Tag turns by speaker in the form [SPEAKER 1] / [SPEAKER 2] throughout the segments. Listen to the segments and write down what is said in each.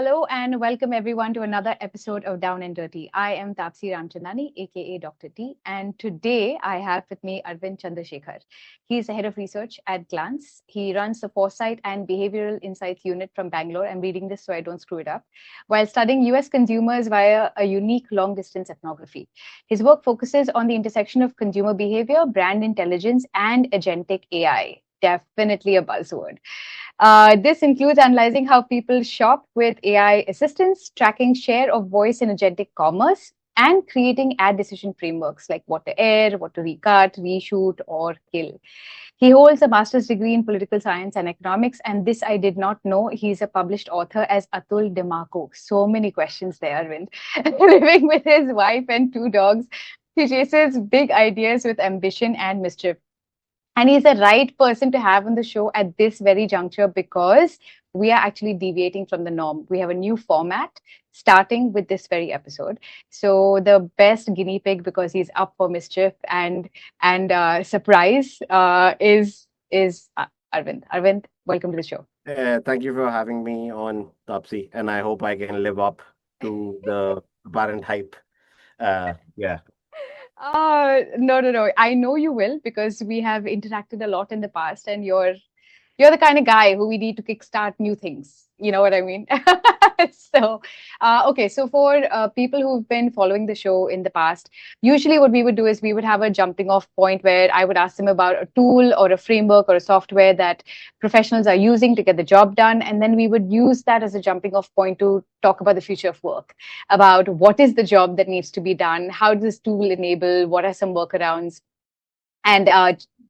[SPEAKER 1] Hello and welcome everyone to another episode of Down and Dirty. I am Tapsi Ramchandani, aka Dr. T, and today I have with me Arvind Chandrashekar. He's the head of research at Glance. He runs the Foresight and Behavioral Insights unit from Bangalore. I'm reading this so I don't screw it up. While studying US consumers via a unique long distance ethnography. His work focuses on the intersection of consumer behavior, brand intelligence, and agentic AI. Definitely a buzzword. This includes analyzing how people shop with AI assistants, tracking share of voice in agentic commerce, and creating ad decision frameworks like what to air, what to recut, reshoot, or kill. He holds a master's degree in political science and economics, and this I did not know. He's a published author as Atul Demarco. So many questions there, Arvind. Living with his wife and two dogs, he chases big ideas with ambition and mischief. And he's the right person to have on the show at this very juncture because we are actually deviating from the norm. We have a new format starting with this very episode. So the best guinea pig, because he's up for mischief and surprise, is Arvind. Arvind, welcome to the show.
[SPEAKER 2] Thank you for having me on Topsy, and I hope I can live up to the apparent hype. Yeah.
[SPEAKER 1] No. I know you will because we have interacted a lot in the past, and you're the kind of guy who we need to kickstart new things. You know what I mean? Okay. So for people who've been following the show in the past, usually what we would do is we would have a jumping off point where I would ask them about a tool or a framework or a software that professionals are using to get the job done. And then we would use that as a jumping off point to talk about the future of work, about what is the job that needs to be done, how does this tool enable, what are some workarounds, and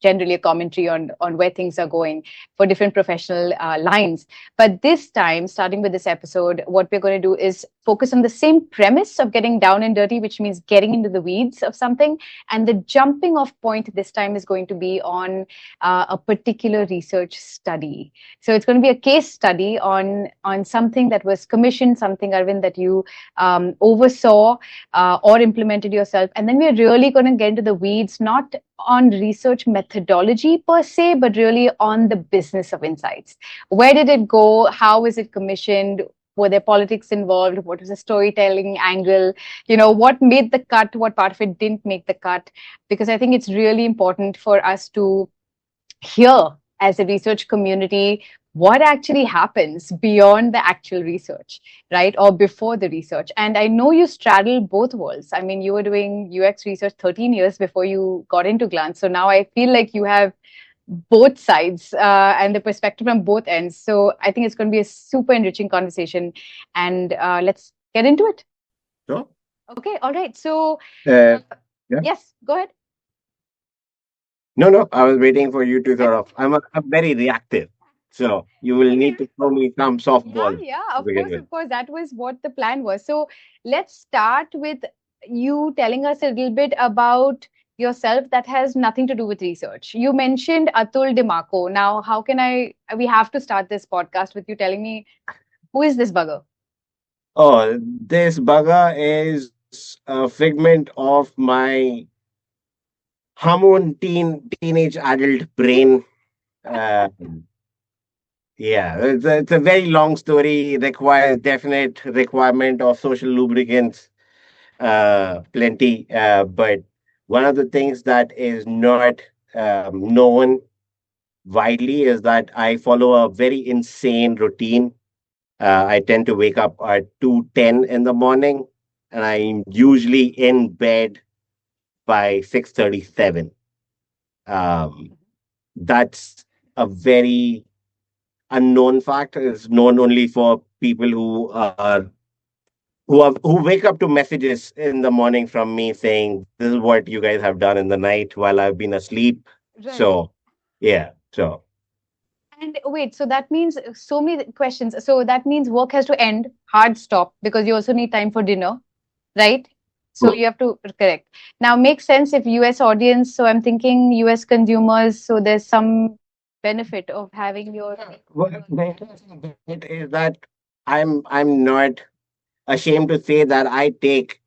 [SPEAKER 1] generally a commentary on where things are going for different professional lines. But this time, starting with this episode, what we're going to do is focus on the same premise of getting down and dirty, which means getting into the weeds of something. And the jumping off point this time is going to be on a particular research study. So it's going to be a case study on something that was commissioned, something, Arvind, that you oversaw or implemented yourself. And then we're really going to get into the weeds, not on research methodology per se, but really on the business of insights. Where did it go? How is it commissioned? Were there politics involved? What was the storytelling angle? What made the cut? What part of it didn't make the cut? Because I think it's really important for us to hear as a research community what actually happens beyond the actual research, right? Or before the research. And I know you straddle both worlds. I mean, you were doing UX research 13 years before you got into Glance. So now I feel like you have both sides and the perspective from both ends. So I think it's going to be a super enriching conversation. And let's get into it.
[SPEAKER 2] Sure.
[SPEAKER 1] Okay. All right. So,
[SPEAKER 2] Yeah.
[SPEAKER 1] yes, go ahead.
[SPEAKER 2] No. I was waiting for you to sort of. I'm very reactive, so you will need to throw me some softball.
[SPEAKER 1] Yeah.
[SPEAKER 2] to begin with.
[SPEAKER 1] Of course. That was what the plan was. So let's start with you telling us a little bit about yourself that has nothing to do with research. You mentioned Atul Demarco. Now, we have to start this podcast with you telling me, who is this bugger?
[SPEAKER 2] Oh, this bugger is a figment of my hormone teenage adult brain. Uh, Yeah, it's a very long story. Requires definite requirement of social lubricants, plenty. But one of the things that is not known widely is that I follow a very insane routine. I tend to wake up at 2:10 in the morning, and I'm usually in bed by 6:37. Um, that's a very unknown fact. Is known only for people who wake up to messages in the morning from me saying this is what you guys have done in the night while I've been asleep.
[SPEAKER 1] Right.
[SPEAKER 2] So yeah, so
[SPEAKER 1] And wait, so that means so many questions. So that means work has to end, hard stop, because you also need time for dinner, right? So you have to correct. Now, makes sense if US audience. So I'm thinking US consumers. So there's some benefit of having your.
[SPEAKER 2] what the interesting bit is that I'm not ashamed to say that I take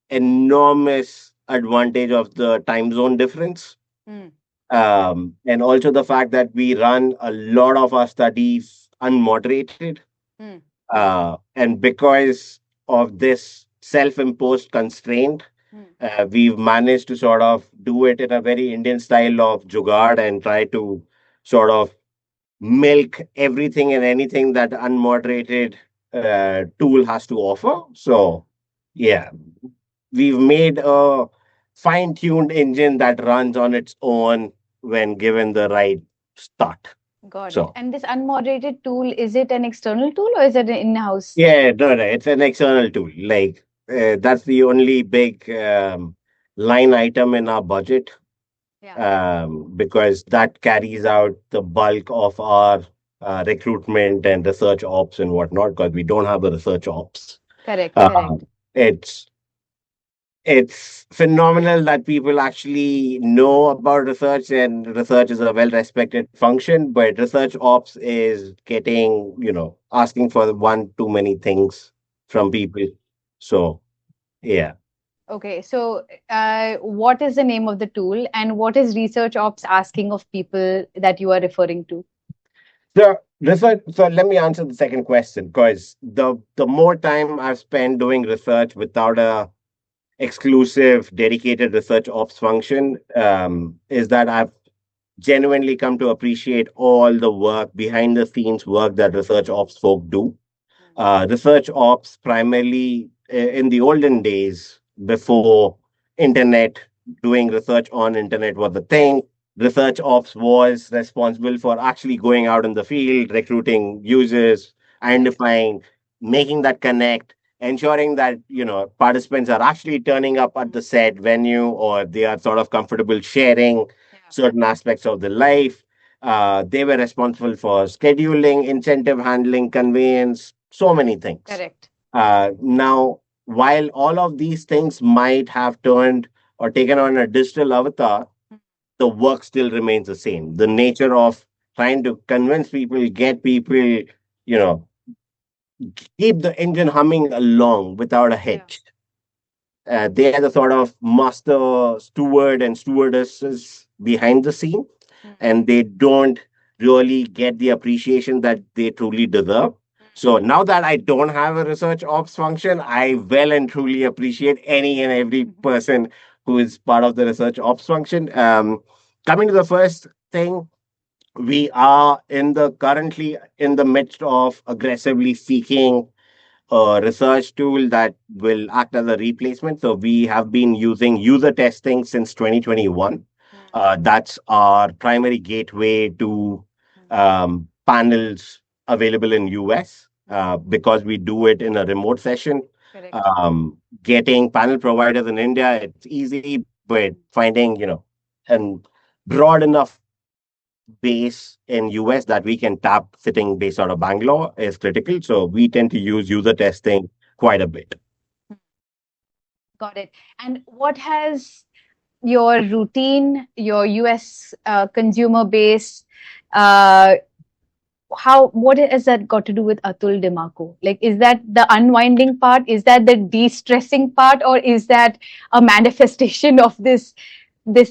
[SPEAKER 2] enormous advantage of the time zone difference.
[SPEAKER 1] Hmm.
[SPEAKER 2] And also the fact that we run a lot of our studies unmoderated.
[SPEAKER 1] Hmm.
[SPEAKER 2] And because of this self-imposed constraint,
[SPEAKER 1] Hmm.
[SPEAKER 2] we've managed to sort of do it in a very Indian style of jugaad and try to sort of milk everything and anything that unmoderated tool has to offer. So, yeah, we've made a fine-tuned engine that runs on its own when given the right start.
[SPEAKER 1] Got it.
[SPEAKER 2] So,
[SPEAKER 1] And this unmoderated tool, is it an external tool or is it an in-house?
[SPEAKER 2] yeah, no, no, it's an external tool. Like that's the only big line item in our budget,
[SPEAKER 1] Yeah.
[SPEAKER 2] because that carries out the bulk of our recruitment and research ops and whatnot. Because we don't have the research ops.
[SPEAKER 1] Correct,
[SPEAKER 2] Uh,
[SPEAKER 1] correct.
[SPEAKER 2] it's it's phenomenal that people actually know about research, and research is a well respected function, but research ops is getting, asking for one too many things from people. So, yeah.
[SPEAKER 1] Okay, so what is the name of the tool and what is research ops asking of people that you are referring to?
[SPEAKER 2] So let me answer the second question, because the more time I've spent doing research without a exclusive dedicated research ops function, is that I've genuinely come to appreciate all the work, behind the scenes work, that research ops folk do. Research ops primarily, in the olden days before internet, doing research on internet was the thing. Research ops was responsible for actually going out in the field, recruiting users,
[SPEAKER 1] Correct.
[SPEAKER 2] identifying, making that connect, ensuring that participants are actually turning up at the set venue, or they are sort of comfortable sharing
[SPEAKER 1] Yeah.
[SPEAKER 2] certain aspects of the life. They were responsible for scheduling, incentive handling, conveyance, so many things.
[SPEAKER 1] Correct.
[SPEAKER 2] Now, while all of these things might have turned or taken on a digital avatar, the work still remains the same. The nature of trying to convince people, get people, keep the engine humming along without a
[SPEAKER 1] Yeah.
[SPEAKER 2] hitch. They are the sort of master steward and stewardesses behind the scene, and they don't really get the appreciation that they truly deserve. So now that I don't have a research ops function, I well and truly appreciate any and every person who is part of the research ops function. Coming to the first thing, we are currently in the midst of aggressively seeking a research tool that will act as a replacement. So we have been using user testing since 2021. That's our primary gateway to panels available in US, because we do it in a remote session.
[SPEAKER 1] Correct.
[SPEAKER 2] Getting panel providers in India, it's easy, but finding, and broad enough base in US that we can tap sitting based out of Bangalore is critical. So we tend to use user testing quite a bit.
[SPEAKER 1] Got it. And what has your routine, your US consumer base, uh, what has that got to do with Atul Demarco? Like, is that the unwinding part? Is that the de-stressing part, or is that a manifestation of this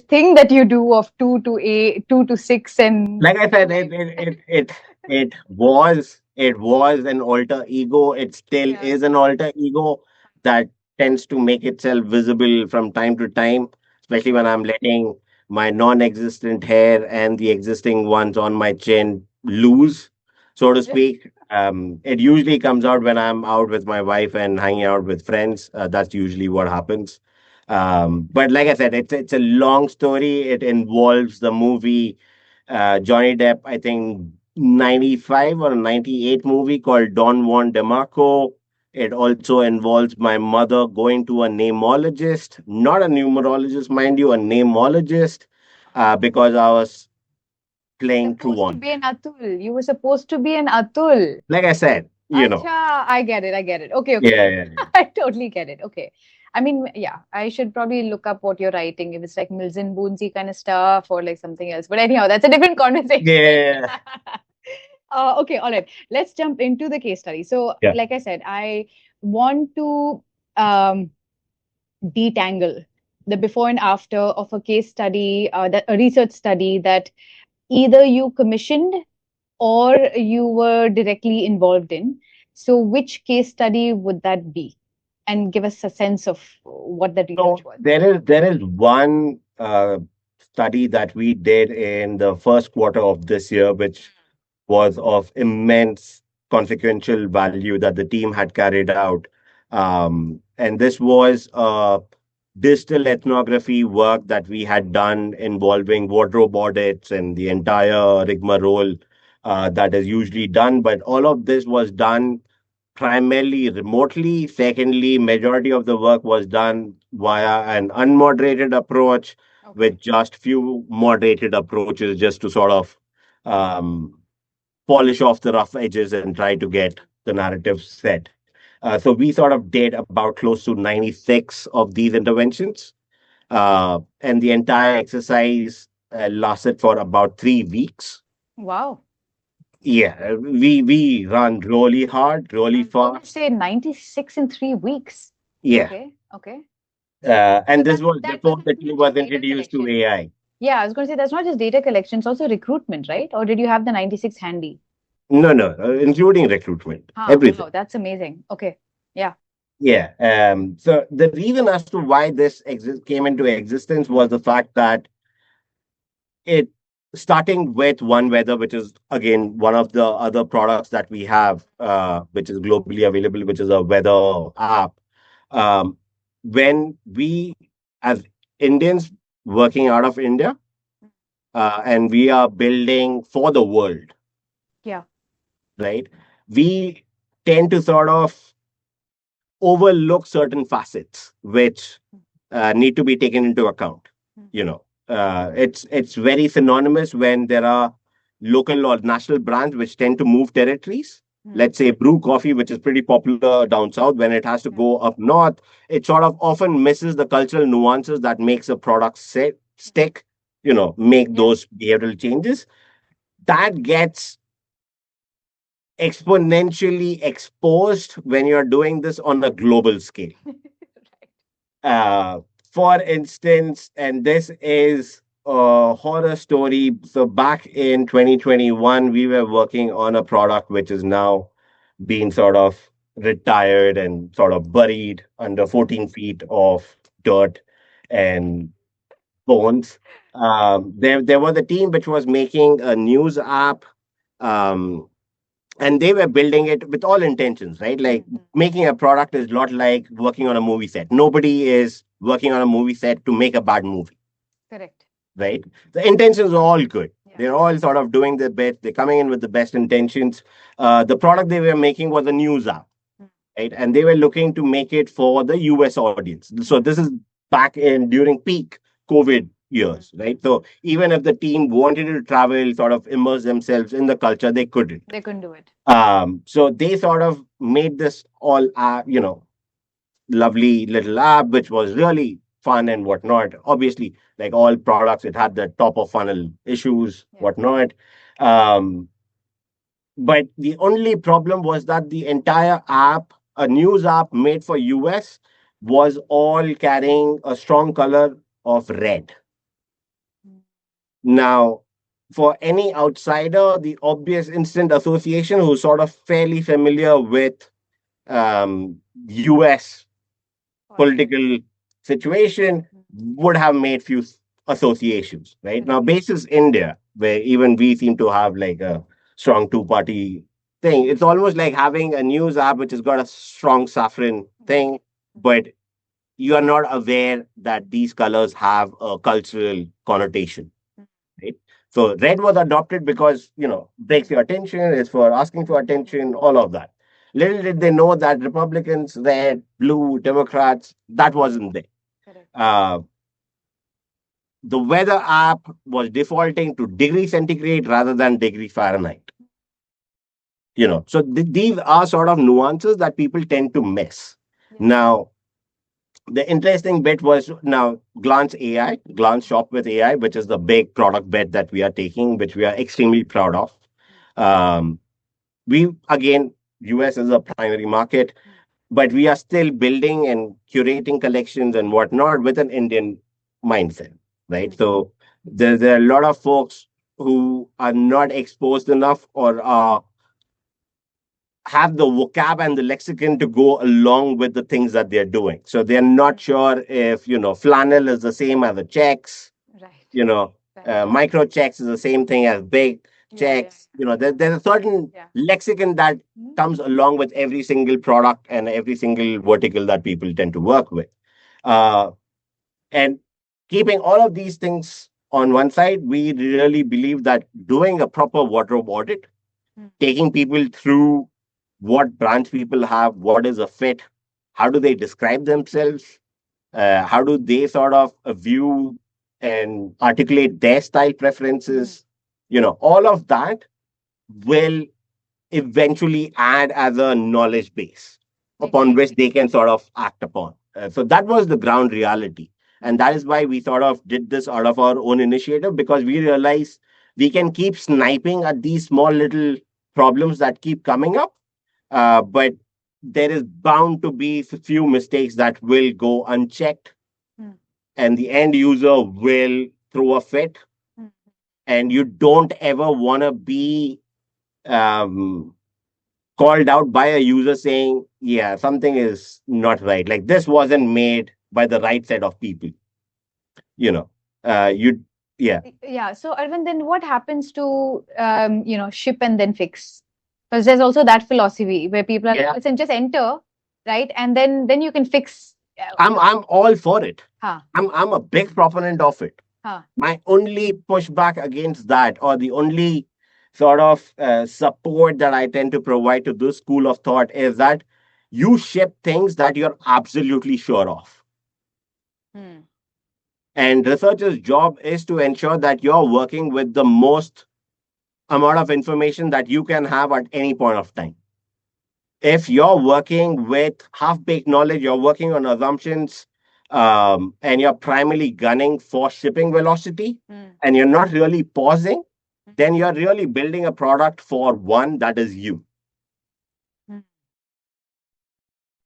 [SPEAKER 1] thing that you do of 2 to 6 and
[SPEAKER 2] Like I said,
[SPEAKER 1] like
[SPEAKER 2] it was an alter ego. It still
[SPEAKER 1] yeah.
[SPEAKER 2] is an alter ego that tends to make itself visible from time to time, especially when I'm letting my non-existent hair and the existing ones on my chin loose, so to speak. It usually comes out when I'm out with my wife and hanging out with friends. That's usually what happens. But like I said, it's a long story. It involves the movie Johnny Depp, I think 95 or 98 movie called Don Juan DeMarco. It also involves my mother going to a namologist, not a numerologist, mind you, a namologist, because I was playing True
[SPEAKER 1] Supposed to
[SPEAKER 2] On.
[SPEAKER 1] be an Atul. You were supposed to be an Atul.
[SPEAKER 2] Like I said,
[SPEAKER 1] Acha, I get it. I get it. Okay, okay.
[SPEAKER 2] yeah, yeah, yeah.
[SPEAKER 1] I totally get it. Okay. I mean, yeah, I should probably look up what you're writing if it's like Mills and Boonsy kind of stuff or like something else. But anyhow, that's a different conversation.
[SPEAKER 2] Yeah,
[SPEAKER 1] Okay, all right. Let's jump into the case study. So,
[SPEAKER 2] yeah.
[SPEAKER 1] like I said, I want to um, detangle the before and after of a case study, a research study that either you commissioned or you were directly involved in. So, which case study would that be? And give us a sense of what that
[SPEAKER 2] So
[SPEAKER 1] research was.
[SPEAKER 2] there is one study that we did in the first quarter of this year, which was of immense consequential value that the team had carried out. And this was digital ethnography work that we had done involving wardrobe audits and the entire rigmarole that is usually done. But all of this was done primarily remotely. Secondly, majority of the work was done via an unmoderated approach
[SPEAKER 1] Okay.
[SPEAKER 2] with just few moderated approaches just to sort of um, polish off the rough edges and try to get the narrative set. So we sort of did about close to 96 of these interventions. And the entire exercise lasted for about 3 weeks.
[SPEAKER 1] Wow.
[SPEAKER 2] Yeah, we run really hard,
[SPEAKER 1] I
[SPEAKER 2] really
[SPEAKER 1] was going to
[SPEAKER 2] fast.
[SPEAKER 1] say 96 in 3 weeks.
[SPEAKER 2] Yeah.
[SPEAKER 1] Okay. Okay. So
[SPEAKER 2] And this was
[SPEAKER 1] that
[SPEAKER 2] before the
[SPEAKER 1] that's
[SPEAKER 2] team
[SPEAKER 1] not
[SPEAKER 2] was
[SPEAKER 1] just data
[SPEAKER 2] introduced to
[SPEAKER 1] collection.
[SPEAKER 2] AI.
[SPEAKER 1] Yeah, I was going to say that's not just data collection, it's also recruitment, right? Or did you have the 96 handy?
[SPEAKER 2] No, no, including recruitment,
[SPEAKER 1] Huh,
[SPEAKER 2] everything.
[SPEAKER 1] wow, that's amazing. Okay. Yeah.
[SPEAKER 2] Yeah. So the reason as to why this came into existence was the fact that it starting with One Weather, which is again one of the other products that we have, which is globally available, which is a weather app. Um, when we, as Indians working out of India, and we are building for the world,
[SPEAKER 1] Yeah.
[SPEAKER 2] right? We tend to sort of overlook certain facets which need to be taken into account. You know, it's very synonymous when there are local or national brands which tend to move territories. Let's say brew coffee, which is pretty popular down south. When it has to go up north, it sort of often misses the cultural nuances that makes a product stick. Make
[SPEAKER 1] Yeah.
[SPEAKER 2] those behavioral changes. That gets exponentially exposed when you're doing this on a global scale.
[SPEAKER 1] Right.
[SPEAKER 2] Uh, for instance, and this is a horror story. So back in 2021, we were working on a product which is now being sort of retired and sort of buried under 14 feet of dirt and bones. There was a team which was making a news app. Um, and they were building it with all intentions, right? Like making a product is not like working on a movie set. Nobody is working on a movie set to make a bad movie,
[SPEAKER 1] Correct.
[SPEAKER 2] right? The intentions are all good.
[SPEAKER 1] Yeah.
[SPEAKER 2] They're all sort of doing their best. They're coming in with the best intentions. The product they were making was a news app, right? And they were looking to make it for the US audience. So this is back in during peak COVID years, right? So even if the team wanted to travel, sort of immerse themselves in the culture, they couldn't.
[SPEAKER 1] They couldn't do it.
[SPEAKER 2] So they sort of made this all lovely little app, which was really fun and whatnot. Obviously, like all products, it had the top of funnel issues,
[SPEAKER 1] Yeah.
[SPEAKER 2] whatnot. Um, but the only problem was that the entire app, a news app made for US, was all carrying a strong color of red. Now, for any outsider, the obvious instant association who's sort of fairly familiar with US
[SPEAKER 1] Politics.
[SPEAKER 2] political situation would have made few associations, right? Now,
[SPEAKER 1] Correct.
[SPEAKER 2] basis India, where even we seem to have like a strong two-party thing, it's almost like having a news app which has got a strong saffron thing, but you are not aware that these colors have a cultural connotation, right? So red was adopted because, breaks your attention, is for asking for attention, all of that. Little did they know that Republicans, red, blue, Democrats, that wasn't there.
[SPEAKER 1] Correct.
[SPEAKER 2] Uh, the weather app was defaulting to degree centigrade rather than degree Fahrenheit. So these are sort of nuances that people tend to miss.
[SPEAKER 1] Yeah.
[SPEAKER 2] Now, the interesting bit was now Glance Shop with AI, which is the big product bet that we are taking, which we are extremely proud of. Um, we again, US is a primary market, but we are still building and curating collections and whatnot with an Indian mindset, right? So there are a lot of folks who are not exposed enough or are have the vocab and the lexicon to go along with the things that they're doing. So they're not sure if, flannel is the same as the checks,
[SPEAKER 1] Right.
[SPEAKER 2] you know,
[SPEAKER 1] Right.
[SPEAKER 2] micro checks is the same thing as big
[SPEAKER 1] Yeah. Yeah.
[SPEAKER 2] checks. There's a certain
[SPEAKER 1] Yeah.
[SPEAKER 2] lexicon that
[SPEAKER 1] Mhm.
[SPEAKER 2] comes along with every single product and every single vertical that people tend to work with. Uh, and keeping all of these things on one side, we really believe that doing a proper wardrobe audit,
[SPEAKER 1] Mm.
[SPEAKER 2] taking people through what brands people have, what is a fit, how do they describe themselves, how do they sort of view and articulate their style preferences, all of that will eventually add as a knowledge base upon which
[SPEAKER 1] Exactly.
[SPEAKER 2] they can sort of act upon. So that was the ground reality. And that is why we sort of did this out of our own initiative, because we realized we can keep sniping at these small little problems that keep coming up. But there is bound to be a few mistakes that will go unchecked,
[SPEAKER 1] Mm.
[SPEAKER 2] and the end user will throw a fit.
[SPEAKER 1] Mm.
[SPEAKER 2] And you don't ever want to be um, called out by a user saying, yeah, something is not right. Like this wasn't made by the right set of people. You know, you, yeah.
[SPEAKER 1] Yeah. So, Arvind, then what happens to ship and then fix? Because there's also that philosophy where people are like,
[SPEAKER 2] Yeah.
[SPEAKER 1] listen, just enter, right, and then you can fix.
[SPEAKER 2] I'm all for it.
[SPEAKER 1] Huh.
[SPEAKER 2] I'm a big proponent of it.
[SPEAKER 1] Huh.
[SPEAKER 2] My only pushback against that, or the only sort of support that I tend to provide to this school of thought, is that you ship things that you're absolutely sure of.
[SPEAKER 1] Hmm.
[SPEAKER 2] And researchers' job is to ensure that you're working with the most amount of information that you can have at any point of time. If you're working with half baked knowledge, you're working on assumptions, and you're primarily gunning for shipping velocity,
[SPEAKER 1] Hmm.
[SPEAKER 2] and you're not really pausing,
[SPEAKER 1] Hmm.
[SPEAKER 2] then you're really building a product for one that is you.
[SPEAKER 1] Hmm.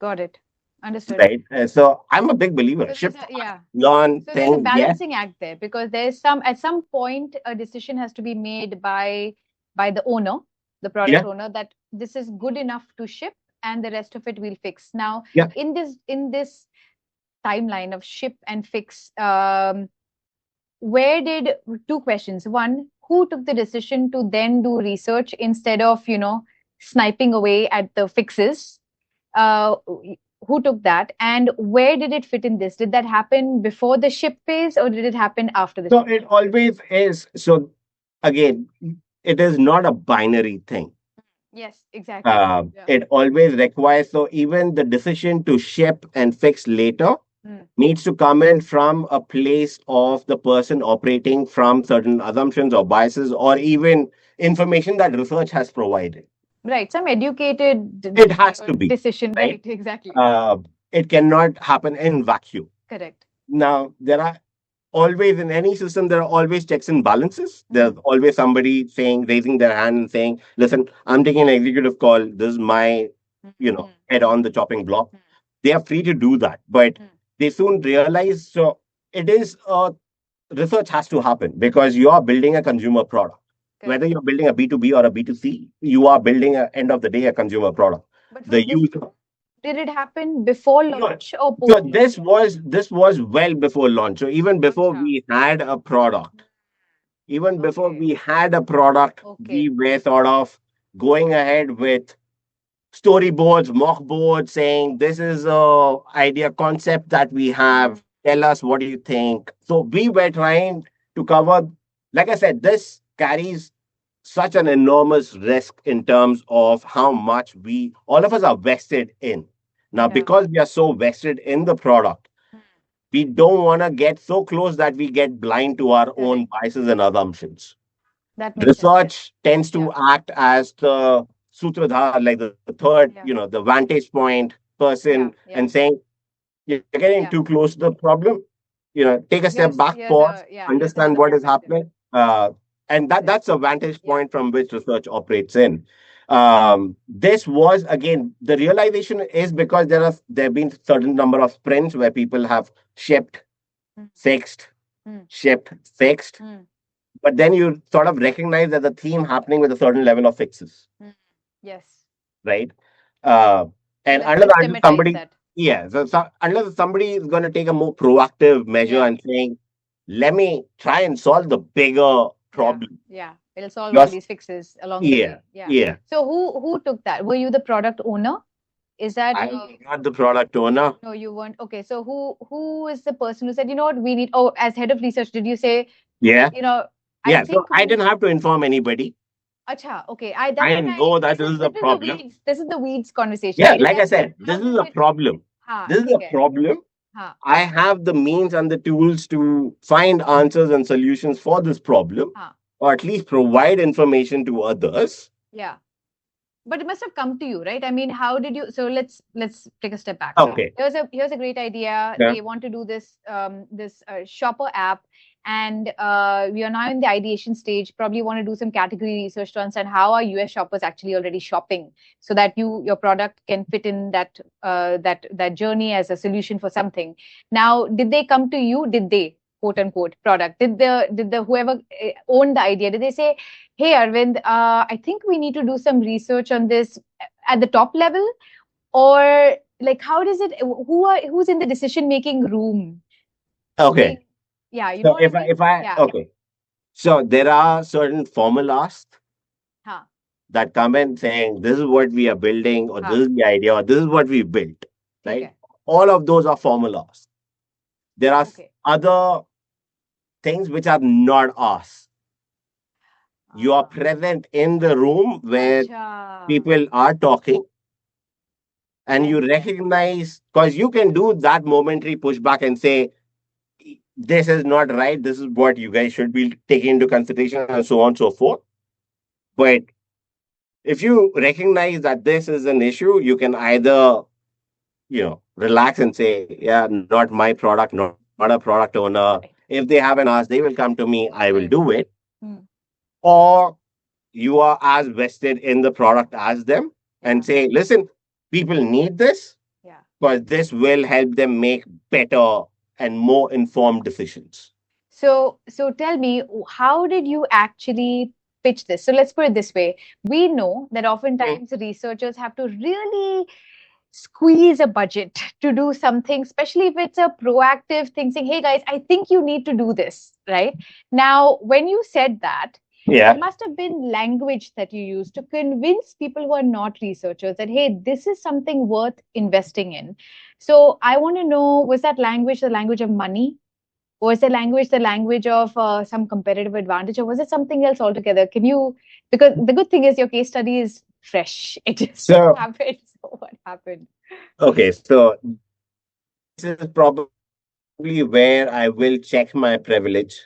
[SPEAKER 1] Got it. Understood.
[SPEAKER 2] Right. So I'm a big believer.
[SPEAKER 1] So
[SPEAKER 2] Ship
[SPEAKER 1] yeah.
[SPEAKER 2] learn
[SPEAKER 1] So there's a
[SPEAKER 2] thing, yes.
[SPEAKER 1] balancing act there because there's at some point a decision has to be made by the owner, the product
[SPEAKER 2] Yeah.
[SPEAKER 1] owner, that this is good enough to ship and the rest of it we'll fix. Now,
[SPEAKER 2] Yeah.
[SPEAKER 1] in this timeline of ship and fix, where did two questions. One, who took the decision to then do research instead of, sniping away at the fixes? Uh, who took that and where did it fit in this? Did that happen before the ship phase or did it happen after the
[SPEAKER 2] So
[SPEAKER 1] ship?
[SPEAKER 2] it always is. So again, it is not a binary thing.
[SPEAKER 1] Yes, exactly. Yeah.
[SPEAKER 2] It always requires, so even the decision to ship and fix later
[SPEAKER 1] Mm.
[SPEAKER 2] needs to come in from a place of the person operating from certain assumptions or biases, or even information that research has provided.
[SPEAKER 1] Right, some educated
[SPEAKER 2] It has to be,
[SPEAKER 1] decision,
[SPEAKER 2] right?
[SPEAKER 1] right? Exactly.
[SPEAKER 2] Uh, it cannot happen in vacuum.
[SPEAKER 1] Correct.
[SPEAKER 2] Now, there are always, in any system, there are always checks and balances. There's
[SPEAKER 1] Mm.
[SPEAKER 2] always somebody saying, raising their hand and saying, listen, I'm taking an executive call. This is my,
[SPEAKER 1] Mm.
[SPEAKER 2] head on the chopping block. They are free to do that. But
[SPEAKER 1] Mm.
[SPEAKER 2] they soon realize, so it is research has to happen because you are building a consumer product. Whether
[SPEAKER 1] Correct.
[SPEAKER 2] you're building a B2B or a B2C, you are building, at end of the day, a consumer product.
[SPEAKER 1] But
[SPEAKER 2] The
[SPEAKER 1] from
[SPEAKER 2] user.
[SPEAKER 1] before, did it happen before
[SPEAKER 2] No,
[SPEAKER 1] launch or
[SPEAKER 2] so
[SPEAKER 1] post launch?
[SPEAKER 2] this was well before launch. So even before
[SPEAKER 1] Acha.
[SPEAKER 2] we had a product, even before
[SPEAKER 1] Okay.
[SPEAKER 2] we had a product, we
[SPEAKER 1] Okay.
[SPEAKER 2] were sort of going ahead with storyboards, mock boards, saying this is a idea concept that we
[SPEAKER 1] Mm.
[SPEAKER 2] have. Tell us what do you think. So we were trying to cover. Like I said, this carries such an enormous risk in terms of how much we all of us are vested in. Now,
[SPEAKER 1] Yeah.
[SPEAKER 2] because we are so vested in the product,
[SPEAKER 1] Mm.
[SPEAKER 2] we don't want to get so close that we get blind to our own
[SPEAKER 1] Correct.
[SPEAKER 2] biases and assumptions.
[SPEAKER 1] That makes sense.
[SPEAKER 2] Research tends
[SPEAKER 1] Yeah.
[SPEAKER 2] to act as the sutradhar, like the third,
[SPEAKER 1] Yeah.
[SPEAKER 2] the vantage point person,
[SPEAKER 1] Yeah.
[SPEAKER 2] and
[SPEAKER 1] Yeah.
[SPEAKER 2] saying, you're getting too
[SPEAKER 1] Yeah.
[SPEAKER 2] close to the problem. Take a step back, pause,
[SPEAKER 1] Here's
[SPEAKER 2] understand
[SPEAKER 1] another
[SPEAKER 2] what is
[SPEAKER 1] perspective.
[SPEAKER 2] happening. And
[SPEAKER 1] Correct.
[SPEAKER 2] that's a vantage
[SPEAKER 1] Yeah.
[SPEAKER 2] point from which research operates in. This was, again, the realization is because there have been certain number of sprints where people have shipped,
[SPEAKER 1] Mm.
[SPEAKER 2] fixed,
[SPEAKER 1] Mm.
[SPEAKER 2] shipped, fixed,
[SPEAKER 1] Mm.
[SPEAKER 2] but then you sort of recognize that the theme happening with a certain level of fixes,
[SPEAKER 1] Mm. Yes.
[SPEAKER 2] right? Uh,
[SPEAKER 1] So
[SPEAKER 2] and
[SPEAKER 1] that you
[SPEAKER 2] unless
[SPEAKER 1] systematize
[SPEAKER 2] somebody,
[SPEAKER 1] that.
[SPEAKER 2] yeah, unless somebody is going to take a more proactive measure
[SPEAKER 1] Yeah,
[SPEAKER 2] and saying, let me try and solve the bigger
[SPEAKER 1] yeah,
[SPEAKER 2] problem.
[SPEAKER 1] yeah. It'll solve all
[SPEAKER 2] Yours,
[SPEAKER 1] these fixes along the
[SPEAKER 2] yeah,
[SPEAKER 1] way. Yeah.
[SPEAKER 2] yeah.
[SPEAKER 1] So who took that? Were you the product owner? Is that
[SPEAKER 2] I was not the product owner.
[SPEAKER 1] no, you weren't. Okay, so who is the person who said, you know what, we need, oh, as head of research, did you say,
[SPEAKER 2] Yeah,
[SPEAKER 1] you know, I
[SPEAKER 2] yeah. So
[SPEAKER 1] think
[SPEAKER 2] I
[SPEAKER 1] we
[SPEAKER 2] didn't have to inform anybody.
[SPEAKER 1] Acha, okay. I that's
[SPEAKER 2] I
[SPEAKER 1] what I
[SPEAKER 2] know that
[SPEAKER 1] this
[SPEAKER 2] this
[SPEAKER 1] is
[SPEAKER 2] is a
[SPEAKER 1] this is the
[SPEAKER 2] problem.
[SPEAKER 1] weeds. This is the weeds conversation.
[SPEAKER 2] Yeah,
[SPEAKER 1] I just
[SPEAKER 2] like I
[SPEAKER 1] like
[SPEAKER 2] said,
[SPEAKER 1] how
[SPEAKER 2] this is
[SPEAKER 1] does
[SPEAKER 2] a
[SPEAKER 1] it
[SPEAKER 2] problem.
[SPEAKER 1] ha
[SPEAKER 2] This is a
[SPEAKER 1] okay.
[SPEAKER 2] problem.
[SPEAKER 1] Ha
[SPEAKER 2] I have the means and the tools to find answers and solutions for this problem,
[SPEAKER 1] ha
[SPEAKER 2] or at least provide information to others.
[SPEAKER 1] yeah. But it must have come to you, right? I mean, how did you? So let's take a step back.
[SPEAKER 2] Okay.
[SPEAKER 1] Here's a great idea.
[SPEAKER 2] Yeah.
[SPEAKER 1] They want to do this shopper app, and we are now in the ideation stage. Probably want to do some category research to understand how are US shoppers actually already shopping, so that your product can fit in that journey as a solution for something. Now, did they come to you? Did they, quote unquote, product? Did the whoever owned the idea? Did they say, hey Arvind, I think we need to do some research on this at the top level, or like how does it? Who's in the decision making room?
[SPEAKER 2] Okay.
[SPEAKER 1] Saying, yeah, you know
[SPEAKER 2] So
[SPEAKER 1] what I mean?
[SPEAKER 2] if I
[SPEAKER 1] Yeah,
[SPEAKER 2] okay, so there are certain formulas
[SPEAKER 1] ha,
[SPEAKER 2] that come in saying this is what we are building, or this
[SPEAKER 1] ha,
[SPEAKER 2] is the idea, or this is what we built,
[SPEAKER 1] ठीक
[SPEAKER 2] right?
[SPEAKER 1] है,
[SPEAKER 2] All of those are formulas. There are
[SPEAKER 1] okay.
[SPEAKER 2] other things which are not us. You are
[SPEAKER 1] Ah,
[SPEAKER 2] present in the room where
[SPEAKER 1] अच्छा,
[SPEAKER 2] people are talking, and you
[SPEAKER 1] and then
[SPEAKER 2] recognize, because you can do that momentary pushback and say, this is not right, this is what you guys should be taking into consideration, and so on and so forth. But if you recognize that this is an issue, you can either, relax and say, yeah, not my product, not a product owner.
[SPEAKER 1] right,
[SPEAKER 2] If they haven't asked, they will come to me, I will do
[SPEAKER 1] correct.
[SPEAKER 2] it.
[SPEAKER 1] Hmm,
[SPEAKER 2] Or you are as vested in the product as them and
[SPEAKER 1] yeah,
[SPEAKER 2] say, listen, people need this
[SPEAKER 1] yeah.
[SPEAKER 2] because this will help them make better and more informed decisions.
[SPEAKER 1] So tell me, how did you actually pitch this? So let's put it this way. We know that
[SPEAKER 2] Mm.
[SPEAKER 1] oftentimes researchers have to really squeeze a budget to do something, especially if it's a proactive thing saying, hey guys, I think you need to do this, right? Now, when you said that, there
[SPEAKER 2] Yeah.
[SPEAKER 1] must have been language that you used to convince people who are not researchers that, hey, this is something worth investing in. So I want to know, was that language the language of money? Was the language of some competitive advantage, or was it something else altogether? Can you, because the good thing is your case study is fresh. It just
[SPEAKER 2] So,
[SPEAKER 1] happened. So what happened?
[SPEAKER 2] okay, so this is probably where I will check my privilege.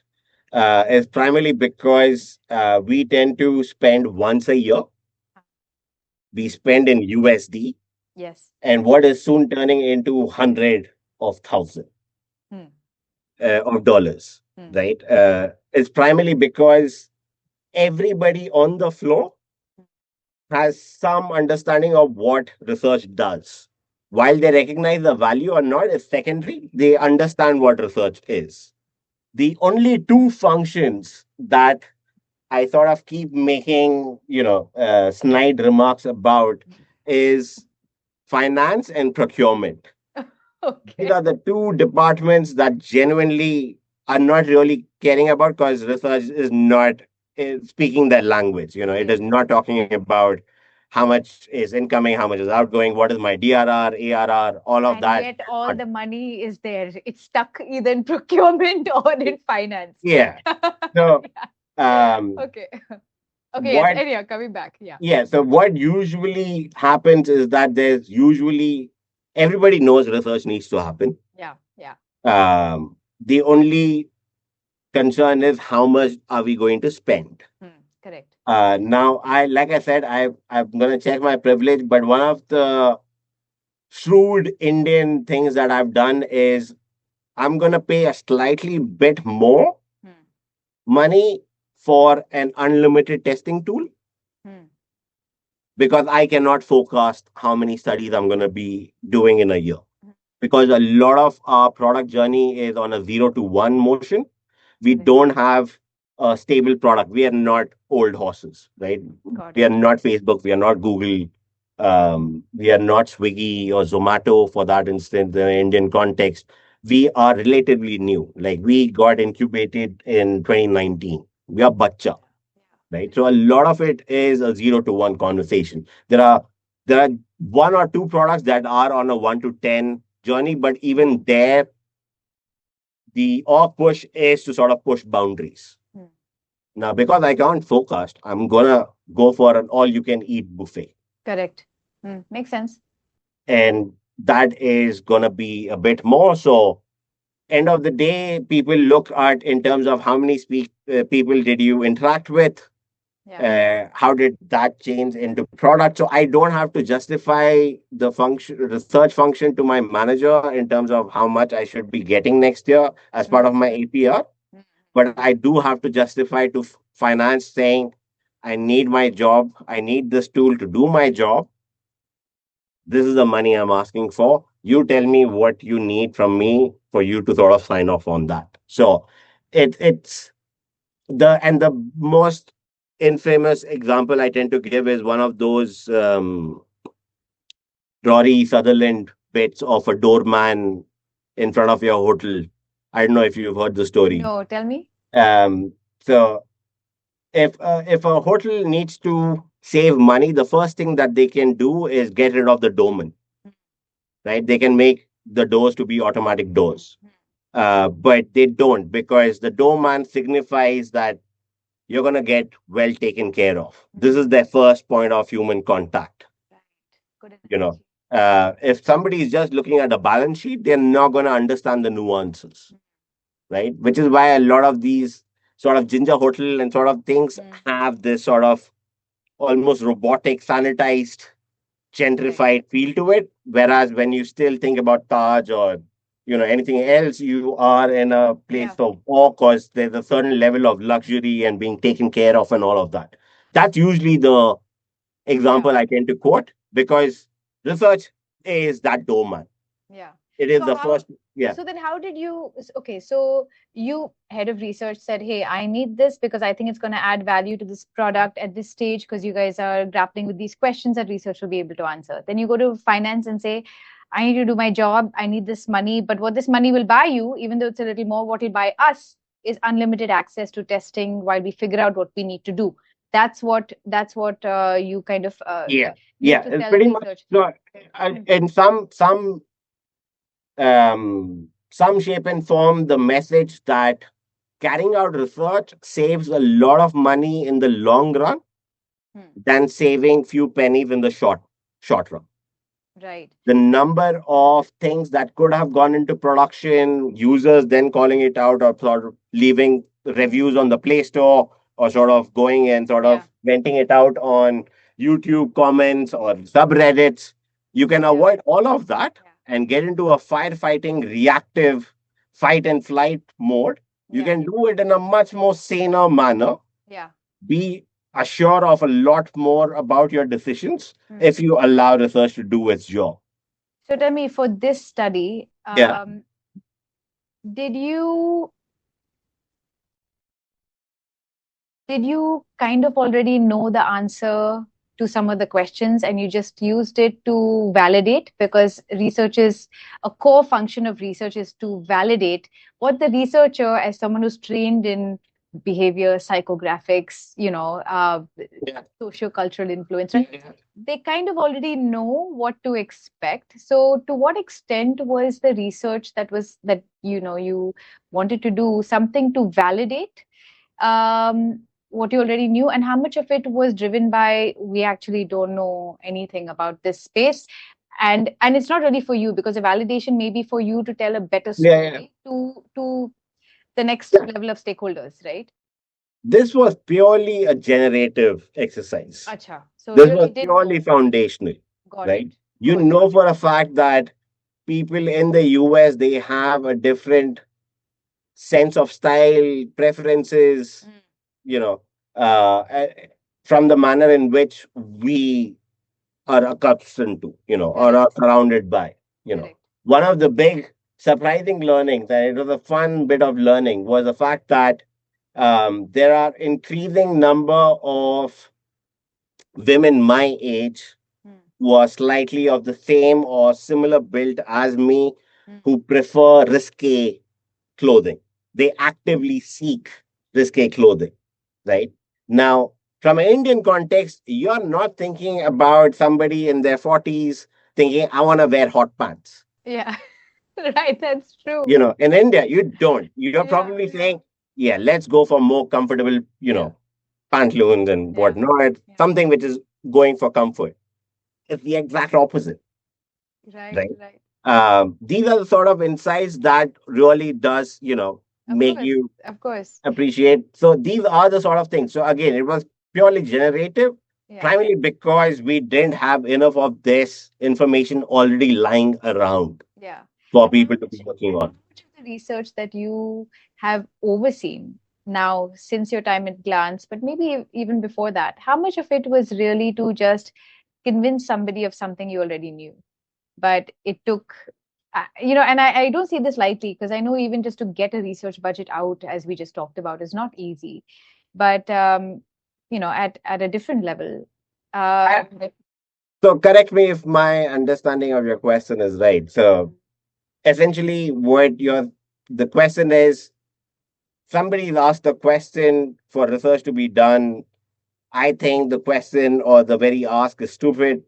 [SPEAKER 2] Is primarily because we tend to spend once a year. We spend in USD,
[SPEAKER 1] Yes.
[SPEAKER 2] and what is soon turning into hundred of thousand
[SPEAKER 1] Hmm.
[SPEAKER 2] of dollars,
[SPEAKER 1] Hmm.
[SPEAKER 2] right? It's primarily because everybody on the floor has some understanding of what research does. While they recognize the value or not is secondary, they understand what research is. The only two functions that I sort of keep making, snide remarks about is finance and procurement. These
[SPEAKER 1] Okay.
[SPEAKER 2] are the two departments that genuinely are not really caring about, because research is not speaking their language. It is
[SPEAKER 1] Correct.
[SPEAKER 2] not talking about how much is incoming, how much is outgoing, what is my DRR, ARR, all of
[SPEAKER 1] And
[SPEAKER 2] that.
[SPEAKER 1] yet all the money is there. It's stuck either in procurement or in finance.
[SPEAKER 2] Yeah. So,
[SPEAKER 1] Yeah.
[SPEAKER 2] um,
[SPEAKER 1] Okay. Okay, yes.
[SPEAKER 2] what
[SPEAKER 1] Anyhow, coming back. Yeah.
[SPEAKER 2] Yeah. So what usually happens is that there's usually everybody knows research needs to happen.
[SPEAKER 1] Yeah. Yeah.
[SPEAKER 2] The only concern is how much are we going to spend.
[SPEAKER 1] Hmm. Correct.
[SPEAKER 2] Now, like I said, I'm gonna check my privilege, but one of the shrewd Indian things that I've done is I'm gonna pay a slightly bit more
[SPEAKER 1] Hmm.
[SPEAKER 2] money for an unlimited testing tool,
[SPEAKER 1] Hmm.
[SPEAKER 2] because I cannot forecast how many studies I'm going to be doing in a year.
[SPEAKER 1] Hmm.
[SPEAKER 2] Because a lot of our product journey is on a 0 to 1 motion. We
[SPEAKER 1] Correct.
[SPEAKER 2] don't have a stable product. We are not old horses, right?
[SPEAKER 1] Got
[SPEAKER 2] We are
[SPEAKER 1] it.
[SPEAKER 2] not Facebook. We are not Google. We are not Swiggy or Zomato for that instance, in the Indian context. We are relatively new. Like we got incubated in 2019. We are bacha, right? So a lot of it is a 0 to 1 conversation. There are one or two products that are on a 1 to 10 journey, but even there, the org push is to sort of push boundaries.
[SPEAKER 1] Hmm.
[SPEAKER 2] Now, because I can't focus, I'm gonna go for an all-you-can-eat buffet,
[SPEAKER 1] Correct. Makes sense.
[SPEAKER 2] and that is gonna be a bit more. So, end of the day, people look at in terms of how many people did you interact with,
[SPEAKER 1] Yeah.
[SPEAKER 2] how did that change into product. So I don't have to justify the function research function to my manager in terms of how much I should be getting next year as part of my APR,
[SPEAKER 1] Mm.
[SPEAKER 2] but I do have to justify to finance saying I need my job, I need this tool to do my job, this is the money I'm asking for, you tell me what you need from me for you to sort of sign off on that. So it's the most infamous example I tend to give is one of those Rory Sutherland bits of a doorman in front of your hotel. I don't know if you've heard the story.
[SPEAKER 1] No, tell me.
[SPEAKER 2] Um, so if a hotel needs to save money, the first thing that they can do is get rid of the doorman, right? They can make the doors to be automatic doors, but they don't, because the doorman signifies that you're going to get well taken care of. This is their first point of human contact.
[SPEAKER 1] Right. Good
[SPEAKER 2] You know,
[SPEAKER 1] analogy.
[SPEAKER 2] if somebody is just looking at the balance sheet, they're not going to understand the nuances, right? Which is why a lot of these sort of ginger hotel and sort of things have this sort of almost robotic, sanitized, gentrified feel to it. Whereas when you still think about Taj or anything else, you are in a place of awe because there's a certain level of luxury and being taken care of and all of that. That's usually the example I tend to quote because research is that doorman.
[SPEAKER 1] Yeah.
[SPEAKER 2] It is
[SPEAKER 1] So
[SPEAKER 2] the
[SPEAKER 1] how,
[SPEAKER 2] first. Yeah.
[SPEAKER 1] so then how did you, okay, so you, head of research, said, hey, I need this because I think it's going to add value to this product at this stage because you guys are grappling with these questions that research will be able to answer. Then you go to finance and say, I need to do my job. I need this money. But what this money will buy you, even though it's a little more, what it'll buy us is unlimited access to testing while we figure out what we need to do. That's what you kind of
[SPEAKER 2] Yeah.
[SPEAKER 1] used
[SPEAKER 2] Yeah.
[SPEAKER 1] to
[SPEAKER 2] It's
[SPEAKER 1] tell
[SPEAKER 2] pretty much
[SPEAKER 1] research.
[SPEAKER 2] so. In some shape and form, the message that carrying out research saves a lot of money in the long run
[SPEAKER 1] Hmm.
[SPEAKER 2] than saving few pennies in the short run.
[SPEAKER 1] Right.
[SPEAKER 2] The number of things that could have gone into production, users then calling it out or sort of leaving reviews on the Play Store or sort of going and sort of venting it out on YouTube comments or subreddits. You can avoid all of that and get into a firefighting, reactive fight and flight mode. You can do it in a much more saner manner.
[SPEAKER 1] Yeah.
[SPEAKER 2] Be assured of a lot more about your decisions if you allow research to do its job.
[SPEAKER 1] So tell me, for this study,
[SPEAKER 2] Yeah.
[SPEAKER 1] did you did you kind of already know the answer to some of the questions and you just used it to validate? Because research is a core function of research is to validate what the researcher, as someone who's trained in behavior, psychographics, socio-cultural influence, right? They kind of already know what to expect. So to what extent was the research that you wanted to do something to validate what you already knew, and how much of it was driven by we actually don't know anything about this space, and it's not really for you because the validation may be for you to tell a better story to the next level of stakeholders, right?
[SPEAKER 2] This was purely a generative exercise.
[SPEAKER 1] Acha. So
[SPEAKER 2] This
[SPEAKER 1] you
[SPEAKER 2] was
[SPEAKER 1] really didn't
[SPEAKER 2] purely
[SPEAKER 1] know.
[SPEAKER 2] foundational,
[SPEAKER 1] Got
[SPEAKER 2] right?
[SPEAKER 1] it.
[SPEAKER 2] You
[SPEAKER 1] Got it.
[SPEAKER 2] know for a fact that people in the US they have a different sense of style, preferences, you know, from the manner in which we are accustomed to, or are surrounded by. One of the big surprising learnings, and it was a fun bit of learning, was the fact that there are increasing number of women my age who are slightly of the same or similar build as me
[SPEAKER 1] Mm.
[SPEAKER 2] who prefer risque clothing. They actively seek risque clothing, right? Now, from an Indian context, you're not thinking about somebody in their 40s thinking, I want to wear hot pants.
[SPEAKER 1] Yeah. Right, that's true.
[SPEAKER 2] You know, in India, you don't. You're
[SPEAKER 1] Yeah.
[SPEAKER 2] probably saying, yeah, let's go for more comfortable,
[SPEAKER 1] Yeah.
[SPEAKER 2] pantaloons and
[SPEAKER 1] Yeah.
[SPEAKER 2] whatnot,
[SPEAKER 1] Yeah.
[SPEAKER 2] something which is going for comfort. It's the exact opposite,
[SPEAKER 1] Right,
[SPEAKER 2] right?
[SPEAKER 1] right.
[SPEAKER 2] These are the sort of insights that really does,
[SPEAKER 1] Of
[SPEAKER 2] make
[SPEAKER 1] course.
[SPEAKER 2] you
[SPEAKER 1] Of course.
[SPEAKER 2] appreciate. So these are the sort of things. So again, it was purely generative,
[SPEAKER 1] Yeah.
[SPEAKER 2] primarily because we didn't have enough of this information already lying around
[SPEAKER 1] Yeah.
[SPEAKER 2] for
[SPEAKER 1] And
[SPEAKER 2] people to be working
[SPEAKER 1] how
[SPEAKER 2] on.
[SPEAKER 1] much of the research that you have overseen now since your time at Glance, but maybe even before that, how much of it was really to just convince somebody of something you already knew? But it took, and I don't see this lightly because I know even just to get a research budget out, as we just talked about, is not easy. But, at a different level.
[SPEAKER 2] I-
[SPEAKER 1] But-
[SPEAKER 2] So correct me if my understanding of your question is right. So essentially, the question is somebody's asked a question for research to be done. I think the question or the very ask is stupid,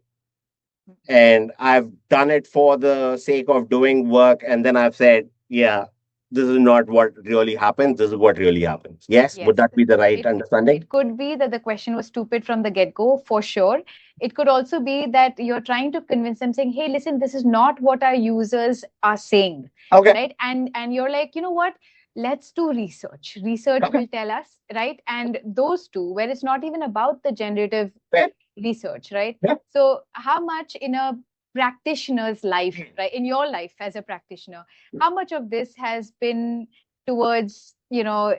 [SPEAKER 2] and I've done it for the sake of doing work, and then I've said, yeah, this is not what really happens. This is what really happens. Yes, would
[SPEAKER 1] Yes,
[SPEAKER 2] that be the right
[SPEAKER 1] it
[SPEAKER 2] understanding?
[SPEAKER 1] it could be that the question was stupid from the get-go, for sure. It could also be that you're trying to convince them, saying, "Hey, listen, this is not what our users are saying,"
[SPEAKER 2] Okay.
[SPEAKER 1] right? And you're like, you know what? Let's do research. Research
[SPEAKER 2] Okay.
[SPEAKER 1] will tell us, right? And those two, where it's not even about the generative
[SPEAKER 2] Fair.
[SPEAKER 1] research, right?
[SPEAKER 2] Yeah.
[SPEAKER 1] So, how much in a practitioner's life, right, in your life as a practitioner, how much of this has been towards,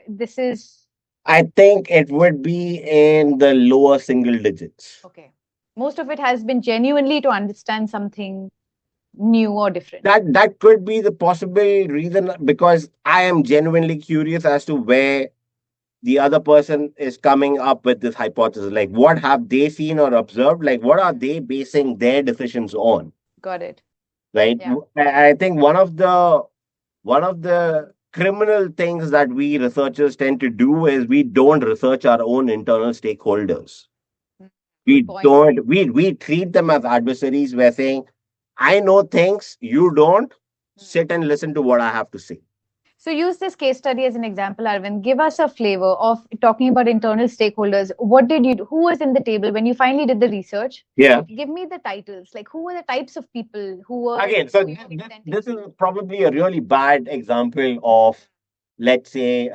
[SPEAKER 1] this is
[SPEAKER 2] I think it would be in the lower single digits.
[SPEAKER 1] okay. Most of it has been genuinely to understand something new or different.
[SPEAKER 2] That could be the possible reason because I am genuinely curious as to where the other person is coming up with this hypothesis. Like, what have they seen or observed? Like, what are they basing their decisions on?
[SPEAKER 1] Got it.
[SPEAKER 2] Right.
[SPEAKER 1] Yeah.
[SPEAKER 2] I think one of the criminal things that we researchers tend to do is we don't research our own internal stakeholders.
[SPEAKER 1] Mm,
[SPEAKER 2] We
[SPEAKER 1] good point.
[SPEAKER 2] don't. We treat them as adversaries. We're saying, I know things you don't.
[SPEAKER 1] Mm.
[SPEAKER 2] Sit and listen to what I have to say.
[SPEAKER 1] So use this case study as an example, Arvind. Give us a flavor of talking about internal stakeholders. What did you do? Who was in the table when you finally did the research?
[SPEAKER 2] Yeah.
[SPEAKER 1] Give me the titles. Like who were the types of people
[SPEAKER 2] Again, so
[SPEAKER 1] who you were presenting
[SPEAKER 2] this
[SPEAKER 1] to?
[SPEAKER 2] is probably a really bad example of, let's say,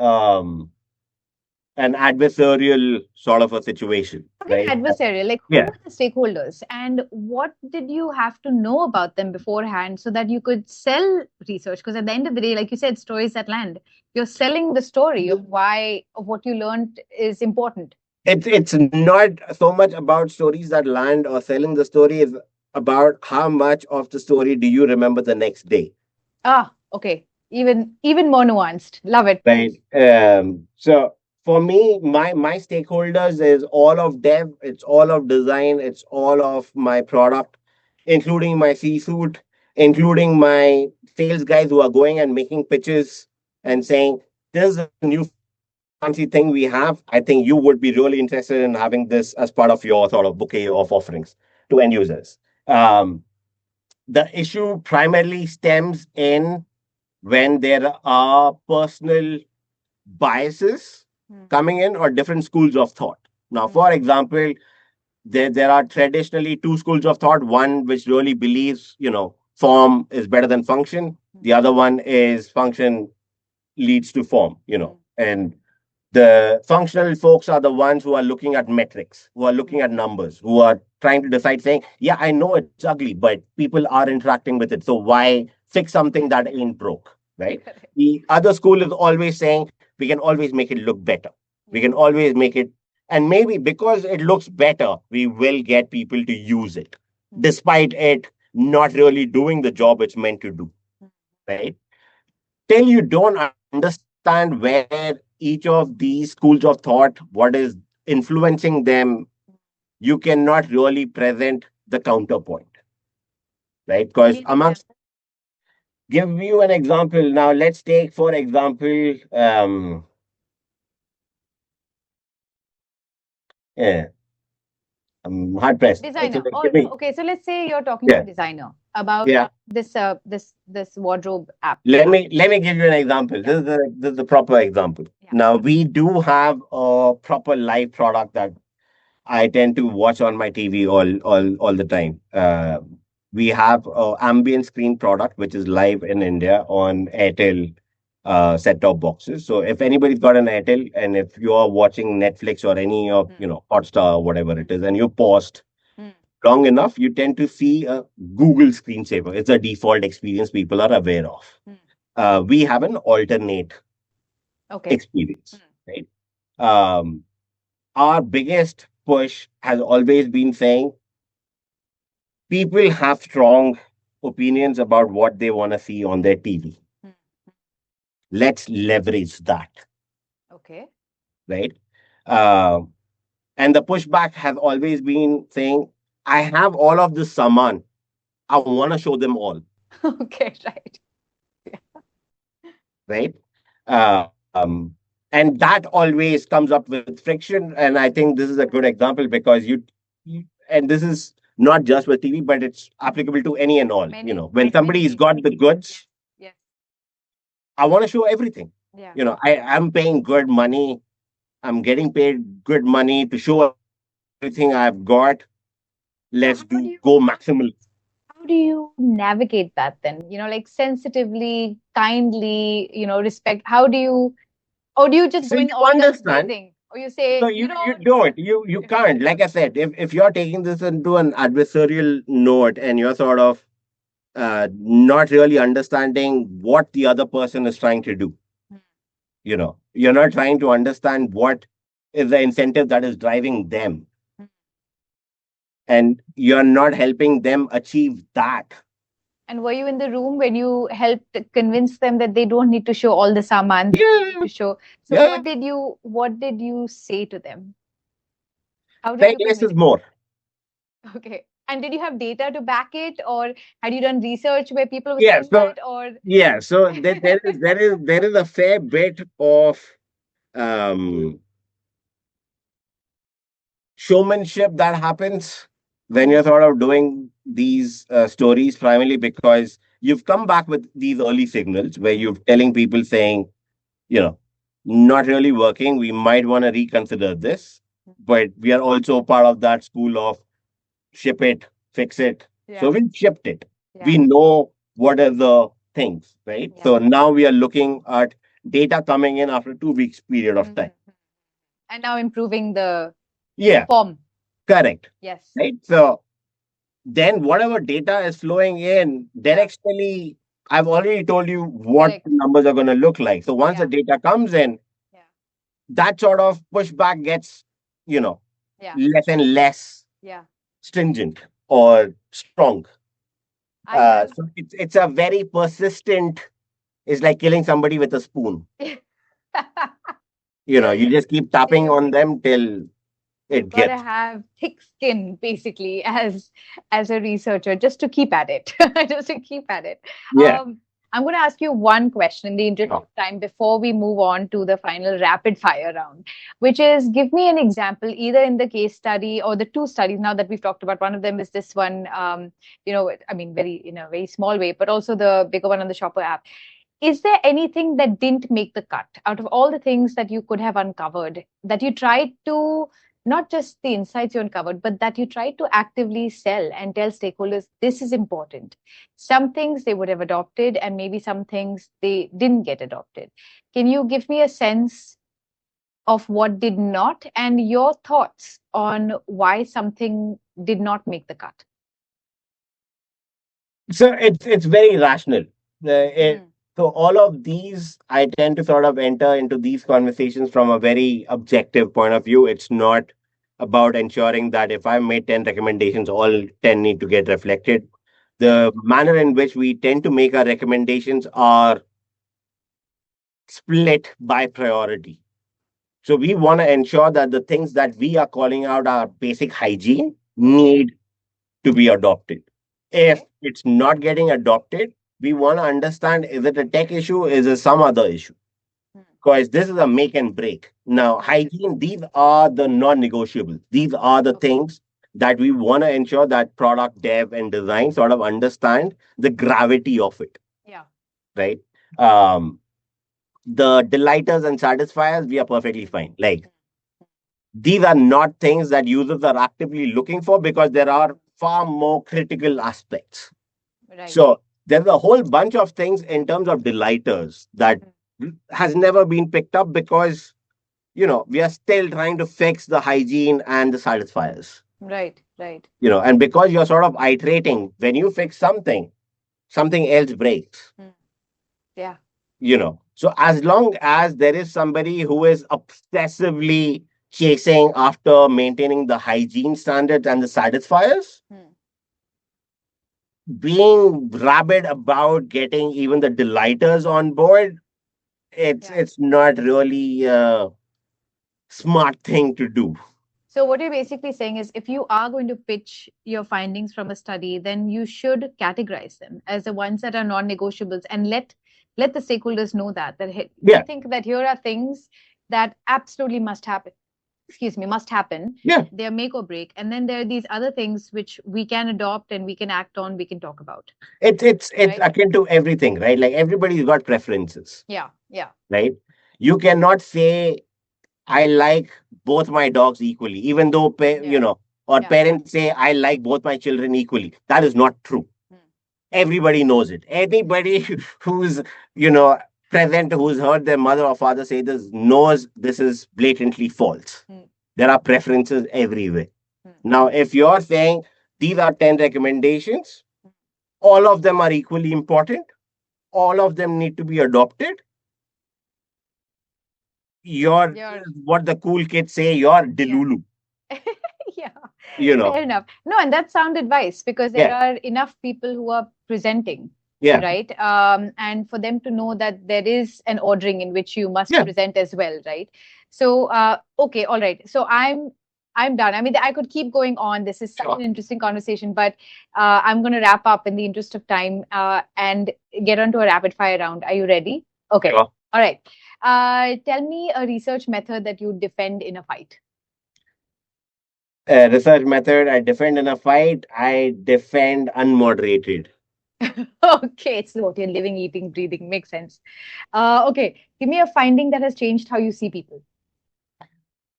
[SPEAKER 2] an adversarial sort of a situation,
[SPEAKER 1] Forget
[SPEAKER 2] right?
[SPEAKER 1] adversarial. Like who
[SPEAKER 2] Yeah.
[SPEAKER 1] were the stakeholders and what did you have to know about them beforehand so that you could sell research? Because at the end of the day, like you said, stories that land. You're selling the story of why of what you learned is important.
[SPEAKER 2] It's not so much about stories that land or selling the story. Is about how much of the story do you remember the next day,
[SPEAKER 1] Ah, okay. Even more nuanced. Love it.
[SPEAKER 2] right? So for me, my stakeholders is all of dev, it's all of design, it's all of my product, including my C-suite, including my sales guys who are going and making pitches and saying, "This is a new fancy thing we have. I think you would be really interested in having this as part of your sort of bouquet of offerings to end users." Um, the issue primarily stems in when there are personal biases
[SPEAKER 1] Hmm.
[SPEAKER 2] coming in or different schools of thought. Now,
[SPEAKER 1] Hmm.
[SPEAKER 2] for example, there are traditionally two schools of thought. One which really believes, form is better than function. The other one is function leads to form,
[SPEAKER 1] Hmm.
[SPEAKER 2] and the functional folks are the ones who are looking at metrics, who are
[SPEAKER 1] Hmm.
[SPEAKER 2] looking at numbers, who are trying to decide, saying, yeah, I know it's ugly, but people are interacting with it. So why fix something that ain't broke? Right?
[SPEAKER 1] Correct.
[SPEAKER 2] The other school is always saying, we can always make it look better. We
[SPEAKER 1] Yeah.
[SPEAKER 2] can always make it, and maybe because it looks better, we will get people to use it,
[SPEAKER 1] Hmm.
[SPEAKER 2] despite it not really doing the job it's meant to do.
[SPEAKER 1] Hmm.
[SPEAKER 2] Right? Till you don't understand where each of these schools of thought, what is influencing them, you cannot really present the counterpoint, right?
[SPEAKER 1] Give me
[SPEAKER 2] Because
[SPEAKER 1] an
[SPEAKER 2] amongst,
[SPEAKER 1] example.
[SPEAKER 2] give you an example now. Let's take, for example, yeah, I'm hard pressed. So
[SPEAKER 1] Designer.
[SPEAKER 2] give
[SPEAKER 1] Or
[SPEAKER 2] me,
[SPEAKER 1] okay, so let's say you're talking to
[SPEAKER 2] yeah,
[SPEAKER 1] a designer about
[SPEAKER 2] yeah.
[SPEAKER 1] this wardrobe app.
[SPEAKER 2] Let me give you an example.
[SPEAKER 1] Yeah.
[SPEAKER 2] This is the proper example.
[SPEAKER 1] Yeah.
[SPEAKER 2] Now we do have a proper live product that I tend to watch on my TV all the time. We have a ambient screen product which is live in India on Airtel set top boxes. So if anybody's got an Airtel and if you are watching Netflix or any of
[SPEAKER 1] Hmm.
[SPEAKER 2] Hotstar or whatever
[SPEAKER 1] Hmm.
[SPEAKER 2] it is, and you paused
[SPEAKER 1] Hmm.
[SPEAKER 2] long enough, you tend to see a Google screensaver. It's a default experience people are aware of.
[SPEAKER 1] Hmm.
[SPEAKER 2] We have an alternate
[SPEAKER 1] Okay.
[SPEAKER 2] experience,
[SPEAKER 1] Hmm.
[SPEAKER 2] right? Um, our biggest push has always been saying people have strong opinions about what they want to see on their TV.
[SPEAKER 1] Hmm.
[SPEAKER 2] Let's leverage that,
[SPEAKER 1] Okay.
[SPEAKER 2] right? Um and the pushback has always been saying, I have all of this saman. I want to show them all,
[SPEAKER 1] Okay. Right.
[SPEAKER 2] right? Um, and that always comes up with friction. And I think this is a good example because and this is not just with TV, but it's applicable to any and all.
[SPEAKER 1] Many,
[SPEAKER 2] When
[SPEAKER 1] many
[SPEAKER 2] somebody's
[SPEAKER 1] mediums.
[SPEAKER 2] got the goods,
[SPEAKER 1] Yes.
[SPEAKER 2] I want to show everything.
[SPEAKER 1] Yeah.
[SPEAKER 2] I'm paying good money. I'm getting paid good money to show everything I've got. Let's do
[SPEAKER 1] So
[SPEAKER 2] go maximal.
[SPEAKER 1] how do you navigate that then? Like sensitively, kindly, respect. How do you, or do you just
[SPEAKER 2] So
[SPEAKER 1] go
[SPEAKER 2] you
[SPEAKER 1] in all guns
[SPEAKER 2] understand.
[SPEAKER 1] blazing? Or you say,
[SPEAKER 2] No, you don't. You can't. Like I said, if you're taking this into an adversarial note and you're sort of not really understanding what the other person is trying to do,
[SPEAKER 1] Hmm.
[SPEAKER 2] you're not trying to understand what is the incentive that is driving them,
[SPEAKER 1] Hmm.
[SPEAKER 2] and you're not helping them achieve that.
[SPEAKER 1] And were you in the room when you helped convince them that they don't need to show all the saman that they need
[SPEAKER 2] Yeah,
[SPEAKER 1] to show? So
[SPEAKER 2] yeah.
[SPEAKER 1] what did you say to them? How did
[SPEAKER 2] Saying
[SPEAKER 1] you
[SPEAKER 2] less is
[SPEAKER 1] convince?
[SPEAKER 2] more.
[SPEAKER 1] Okay. And did you have data to back it, or had you done research where people were
[SPEAKER 2] Yeah.
[SPEAKER 1] saying
[SPEAKER 2] So
[SPEAKER 1] that, or
[SPEAKER 2] yeah. So there is a fair bit of um showmanship that happens when
[SPEAKER 1] Mhm.
[SPEAKER 2] you're sort of doing these stories, primarily because you've come back with these early signals where
[SPEAKER 1] Mm.
[SPEAKER 2] you're telling people saying, you know, not really working. We might want to reconsider this, but we are also part of that school of ship it, fix it. So
[SPEAKER 1] Yeah,
[SPEAKER 2] we shipped it.
[SPEAKER 1] yeah,
[SPEAKER 2] We know what are the things, right?
[SPEAKER 1] yeah.
[SPEAKER 2] So now we are looking at data coming in after 2 weeks period of time.
[SPEAKER 1] Mhm. And now improving the
[SPEAKER 2] Yeah,
[SPEAKER 1] form.
[SPEAKER 2] correct.
[SPEAKER 1] Yes.
[SPEAKER 2] Right. So then whatever data is flowing in
[SPEAKER 1] Yeah.
[SPEAKER 2] directionally, I've already told you what
[SPEAKER 1] Correct.
[SPEAKER 2] the numbers are going to look like. So once the
[SPEAKER 1] Yeah.
[SPEAKER 2] data comes in,
[SPEAKER 1] Yeah.
[SPEAKER 2] that sort of pushback gets, you know,
[SPEAKER 1] Yeah.
[SPEAKER 2] less and less
[SPEAKER 1] Yeah.
[SPEAKER 2] stringent or strong.
[SPEAKER 1] I
[SPEAKER 2] So it's a very persistent. It's like killing somebody with a spoon. You just keep tapping
[SPEAKER 1] you
[SPEAKER 2] on them till
[SPEAKER 1] you've
[SPEAKER 2] it
[SPEAKER 1] got to
[SPEAKER 2] gets.
[SPEAKER 1] have thick skin basically as a researcher just to keep at it. Just to keep at it.
[SPEAKER 2] Yeah.
[SPEAKER 1] I'm going to ask you one question in the interest
[SPEAKER 2] Oh.
[SPEAKER 1] of time before we move on to the final rapid fire round, which is give me an example either in the case study or the two studies now that we've talked about. One of them is this one, I mean, very in a very small way, but also the bigger one on the Shopper app. Is there anything that didn't make the cut out of all the things that you could have uncovered that you tried to, not just the insights you uncovered, but that you tried to actively sell and tell stakeholders this is important? Some things they would have adopted, and maybe some things they didn't get adopted. Can you give me a sense of what did not and your thoughts on why something did not make the cut?
[SPEAKER 2] So it's very rational.
[SPEAKER 1] Mm.
[SPEAKER 2] So all of these, I tend to sort of enter into these conversations from a very objective point of view. It's not about ensuring that if I made 10 recommendations, all 10 need to get reflected.
[SPEAKER 1] Mm.
[SPEAKER 2] The manner in which we tend to make our recommendations are split by priority. So we want to ensure that the things that we are calling out are basic hygiene
[SPEAKER 1] Mm.
[SPEAKER 2] need to be adopted. If
[SPEAKER 1] Okay.
[SPEAKER 2] it's not getting adopted, we want to understand, is it a tech issue? Is it some other issue?
[SPEAKER 1] Hmm.
[SPEAKER 2] Because this is a make and break. Now,
[SPEAKER 1] Right.
[SPEAKER 2] hygiene, these are the non negotiables. These are the
[SPEAKER 1] Okay.
[SPEAKER 2] things that we want to ensure that product dev and design sort of understand the gravity of it,
[SPEAKER 1] Yeah.
[SPEAKER 2] right? Um, the delighters and satisfiers, we are perfectly fine. Like, these are not things that users are actively looking for because there are far more critical aspects.
[SPEAKER 1] Right.
[SPEAKER 2] So there's a whole bunch of things in terms of delighters that
[SPEAKER 1] Hmm.
[SPEAKER 2] has never been picked up because we are still trying to fix the hygiene and the satisfiers.
[SPEAKER 1] Right. Right.
[SPEAKER 2] And because you're sort of iterating, when you fix something, something else breaks.
[SPEAKER 1] Hmm. Yeah.
[SPEAKER 2] So as long as there is somebody who is obsessively chasing after maintaining the hygiene standards and the satisfiers,
[SPEAKER 1] Hmm.
[SPEAKER 2] being rabid about getting even the delighters on board, it's
[SPEAKER 1] Yeah.
[SPEAKER 2] it's not really a smart thing to do.
[SPEAKER 1] So what you're basically saying is if you are going to pitch your findings from a study, then you should categorize them as the ones that are non-negotiables and let the stakeholders know that we
[SPEAKER 2] Yeah,
[SPEAKER 1] think that here are things that absolutely must happen. Excuse me, must happen.
[SPEAKER 2] yeah.
[SPEAKER 1] They're make or break. And then there are these other things which we can adopt and we can act on, we can talk about.
[SPEAKER 2] It's
[SPEAKER 1] Right?
[SPEAKER 2] akin to everything, right? Like everybody's got preferences,
[SPEAKER 1] Yeah. Yeah.
[SPEAKER 2] right? You cannot say I like both my dogs equally, even though
[SPEAKER 1] Yeah.
[SPEAKER 2] or
[SPEAKER 1] Yeah.
[SPEAKER 2] parents say I like both my children equally. That is not true.
[SPEAKER 1] Hmm.
[SPEAKER 2] Everybody knows it. Anybody who's you know present, who's heard their mother or father say this, knows this is blatantly false.
[SPEAKER 1] Hmm.
[SPEAKER 2] There are preferences everywhere.
[SPEAKER 1] Hmm.
[SPEAKER 2] Now, if you're saying these are 10 recommendations, all of them are equally important, all of them need to be adopted, you're,
[SPEAKER 1] You're
[SPEAKER 2] what the cool kids say, you're
[SPEAKER 1] yeah.
[SPEAKER 2] delulu.
[SPEAKER 1] Yeah,
[SPEAKER 2] You know,
[SPEAKER 1] fair enough. No, and that's sound advice because there
[SPEAKER 2] yeah,
[SPEAKER 1] are enough people who are presenting,
[SPEAKER 2] yeah,
[SPEAKER 1] right? And for them to know that there is an ordering in which you must
[SPEAKER 2] yeah,
[SPEAKER 1] present as well, right? So, okay, all right. So I'm done. I mean, I could keep going on. This is such
[SPEAKER 2] sure,
[SPEAKER 1] an interesting conversation, but I'm going to wrap up in the interest of time and get onto a rapid fire round. Are you ready? Okay.
[SPEAKER 2] sure.
[SPEAKER 1] All right. Tell me a research method that you defend in a fight.
[SPEAKER 2] Research method, I defend in a fight, I defend unmoderated.
[SPEAKER 1] Okay, it's what you're living, eating, breathing. Makes sense. Okay, give me a finding that has changed how you see people.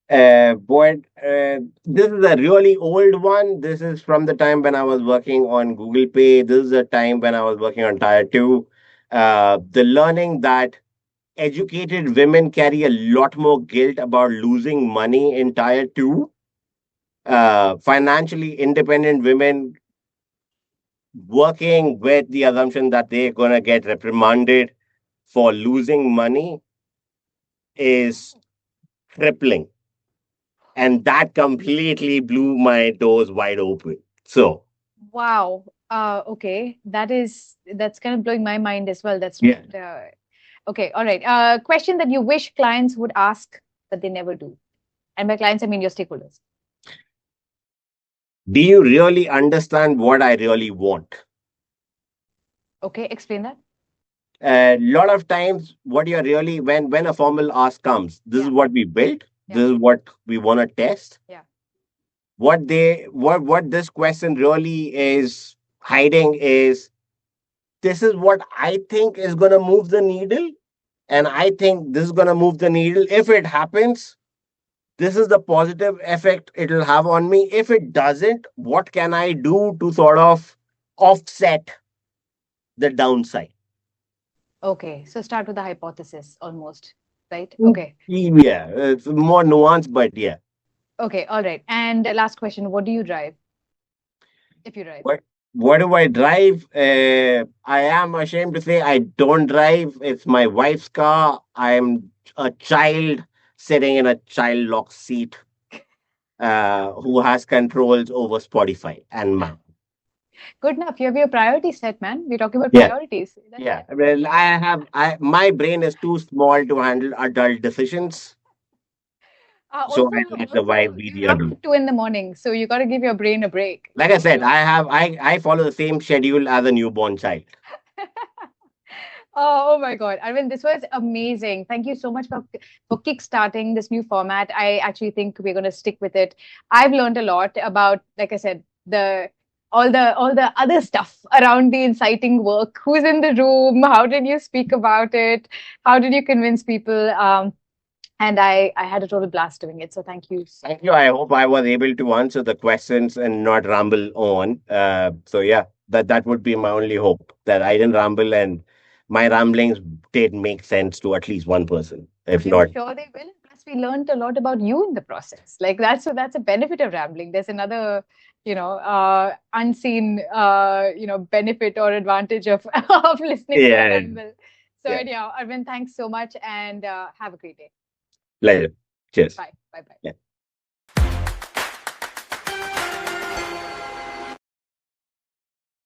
[SPEAKER 2] But this is a really old one. This is from the time when I was working on Google Pay. This is a time when I was working on Tier 2. The learning that educated women carry a lot more guilt about losing money in Tier 2. Financially independent women working with the assumption that they're going to get reprimanded for losing money is crippling. And that completely blew my doors wide open. So,
[SPEAKER 1] Wow. Okay, that's kind of blowing my mind as well. That's not
[SPEAKER 2] yeah.
[SPEAKER 1] okay. All right. Question that you wish clients would ask, but they never do. And by clients, I mean your stakeholders.
[SPEAKER 2] Do you really understand what I really want?
[SPEAKER 1] Okay, explain that.
[SPEAKER 2] A lot of times, what you're really, when a formal ask comes, this is
[SPEAKER 1] Yeah,
[SPEAKER 2] what we built,
[SPEAKER 1] yeah,
[SPEAKER 2] this is what we want to test.
[SPEAKER 1] yeah.
[SPEAKER 2] What this question really is hiding is, this is what I think is going to move the needle, and I think this is going to move the needle. If it happens, this is the positive effect it'll have on me. If it doesn't, what can I do to sort of offset the downside?
[SPEAKER 1] Okay, so start with the hypothesis almost, right?
[SPEAKER 2] Mm.
[SPEAKER 1] Okay,
[SPEAKER 2] Yeah, it's more nuanced, but yeah.
[SPEAKER 1] okay, all right. And last question: what do you drive if you drive?
[SPEAKER 2] What what do I drive? I am ashamed to say I don't drive. It's my wife's car. I'm a child sitting in a child lock seat who has controls over Spotify and map.
[SPEAKER 1] Good enough. You have your priorities set, man. We're talking about
[SPEAKER 2] Yeah,
[SPEAKER 1] priorities. That's
[SPEAKER 2] yeah.
[SPEAKER 1] it.
[SPEAKER 2] Well, my brain is too small to handle adult decisions. So
[SPEAKER 1] Also,
[SPEAKER 2] I let the vibe be the
[SPEAKER 1] you're up
[SPEAKER 2] adult.
[SPEAKER 1] at 2 in the morning, so you got to give your brain a break.
[SPEAKER 2] Like I said, I follow the same schedule as a newborn child.
[SPEAKER 1] Oh my God, Arvind, this was amazing. Thank you so much for kickstarting this new format. I actually think we're going to stick with it. I've learned a lot about, like I said, the all the other stuff around the inciting work. Who's in the room? How did you speak about it? How did you convince people? And I had a total blast doing it. So thank you so
[SPEAKER 2] Thank you. I hope I was able to answer the questions and not ramble on. So yeah, that would be my only hope, that I didn't ramble and my ramblings did make sense to at least one person. If
[SPEAKER 1] I'm
[SPEAKER 2] not,
[SPEAKER 1] sure they will. Plus, we learned a lot about you in the process. Like that's a benefit of rambling. There's another, unseen, benefit or advantage of of listening to a
[SPEAKER 2] yeah,
[SPEAKER 1] ramble. So
[SPEAKER 2] yeah,
[SPEAKER 1] anyhow, Arvind, thanks so much, and have a great day.
[SPEAKER 2] pleasure. Cheers.
[SPEAKER 1] Bye. Bye. Bye.
[SPEAKER 2] Yeah.